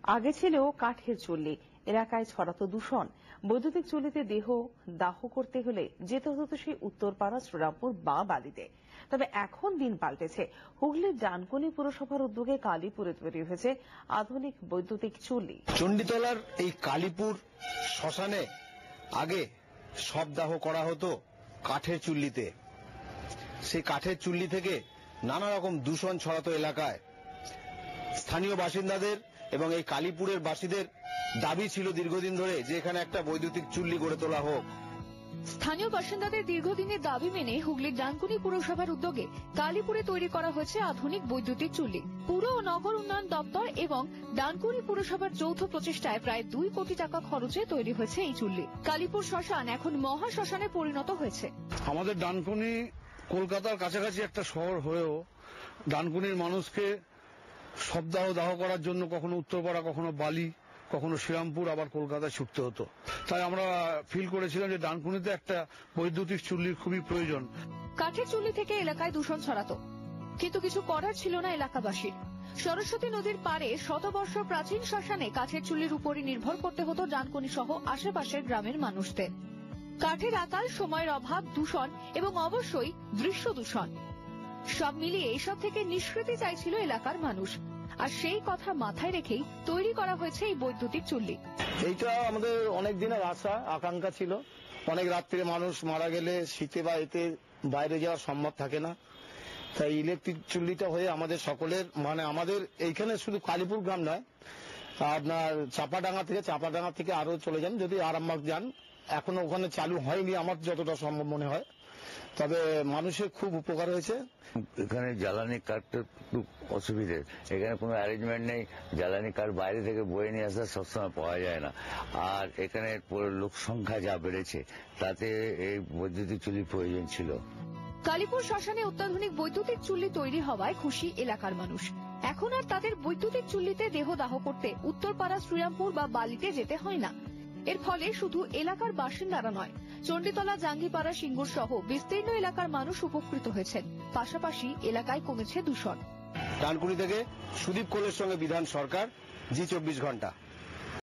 আগে ছিল কাঠের চুল্লি, এলাকায় ছড়াতো দূষণ। বৈদ্যুতিক চুল্লিতে দেহ দাহ করতে হলে যেতে হতো সেই উত্তরপাড়া, শ্রীরামপুর বা বালিতে। তবে এখন দিন পাল্টেছে। হুগলির ডানকুনি পুরসভার উদ্যোগে কালীপুরে তৈরি হয়েছে আধুনিক বৈদ্যুতিক চুল্লি। চণ্ডীতলার এই কালীপুর শ্মশানে আগে সব দাহ করা হতো কাঠের চুল্লিতে। সেই কাঠের চুল্লি থেকে নানা রকম দূষণ ছড়াতো এলাকায়। স্থানীয় বাসিন্দাদের এবং এই কালীপুরের বাসীদের দাবি ছিল দীর্ঘদিন ধরে যে এখানে একটা বৈদ্যুতিক চুল্লি গড়ে তোলা হোক। স্থানীয় বাসিন্দাদের দীর্ঘদিনের দাবি মেনে হুগলির ডানকুনি পুরসভার উদ্যোগে কালীপুরে তৈরি করা হয়েছে আধুনিক বৈদ্যুতিক চুল্লি। পুর ও নগর উন্নয়ন দপ্তর এবং ডানকুনি পুরসভার যৌথ প্রচেষ্টায় প্রায় 2 কোটি টাকা খরচে তৈরি হয়েছে এই চুল্লি। কালীপুর শ্মশান এখন মহা শ্মশানে পরিণত হয়েছে। আমাদের ডানকুনি কলকাতার কাছাকাছি একটা শহর হয়েও ডানকুনির মানুষকে শবদাহ দাহ করার জন্য কখনো উত্তরপাড়া, কখনো বালি, কখনো শ্রীরামপুর, আবার কলকাতায় ছুটতে হতো। তাই আমরা ফিল করেছিলাম যে ডানকুনিতে একটা বৈদ্যুতিক চুল্লির খুবই প্রয়োজন। কাঠের চুল্লি থেকে এলাকায় দূষণ ছড়াতো, কিন্তু কিছু করার ছিল না এলাকাবাসীর। সরস্বতী নদীর পাড়ে শতবর্ষ প্রাচীন শ্মশানে কাঠের চুল্লির উপরই নির্ভর করতে হতো ডানকুনি সহ আশেপাশের গ্রামের মানুষদের। কাঠের আকাল, সময়ের অভাব, দূষণ এবং অবশ্যই দৃশ্য দূষণ সব মিলিয়ে এসব থেকে নিষ্কৃতি চাইছিল এলাকার মানুষ। আর সেই কথা মাথায় রেখেই তৈরি করা হয়েছে এই বৈদ্যুতিক চুল্লি। এইটা আমাদের অনেক দিনের আশা, আকাঙ্ক্ষা ছিল। অনেক রাত্রে মানুষ মারা গেলে শীতে বা এতে বাইরে যাওয়া সম্ভব থাকে না, তাই ইলেকট্রিক চুল্লিটা হয়ে আমাদের সকলের, মানে আমাদের এইখানে শুধু কালীপুর গ্রাম নয়, আপনার চাপাডাঙ্গা থেকে আরো চলে যান, যদি আরামবাগ যান, এখনো ওখানে চালু হয়নি আমার যতটা সম্ভব মনে হয়। তবে মানুষের খুব উপকার হয়েছে। এখানে জ্বালানি কাঠটা খুব অসুবিধে, এখানে কোনো অ্যারেঞ্জমেন্ট নেই। জ্বালানি কাঠ বাইরে থেকে বয়ে নিয়ে আসা সবসময় পাওয়া যায় না। আর এখানে লোক সংখ্যা যা বেড়েছে তাতে এই বৈদ্যুতিক চুল্লির প্রয়োজন ছিল। কালীপুর শ্মশানে অত্যাধুনিক বৈদ্যুতিক চুল্লি তৈরি হওয়ায় খুশি এলাকার মানুষ। এখন আর তাদের বৈদ্যুতিক চুল্লিতে দেহ দাহ করতে উত্তরপাড়া, শ্রীরামপুর বা বালিতে যেতে হয় না। এর ফলে শুধু এলাকার বাসিন্দারা নয়, চণ্ডীতলা, জাঙ্গিপাড়া, সিঙ্গুর সহ বিস্তীর্ণ এলাকার মানুষ উপকৃত হয়েছেন। পাশাপাশি এলাকায় কমেছে দূষণ। ডানকুনি থেকে সুদীপ কোলের সঙ্গে বিধান সরকার, জি 24 ঘন্টা।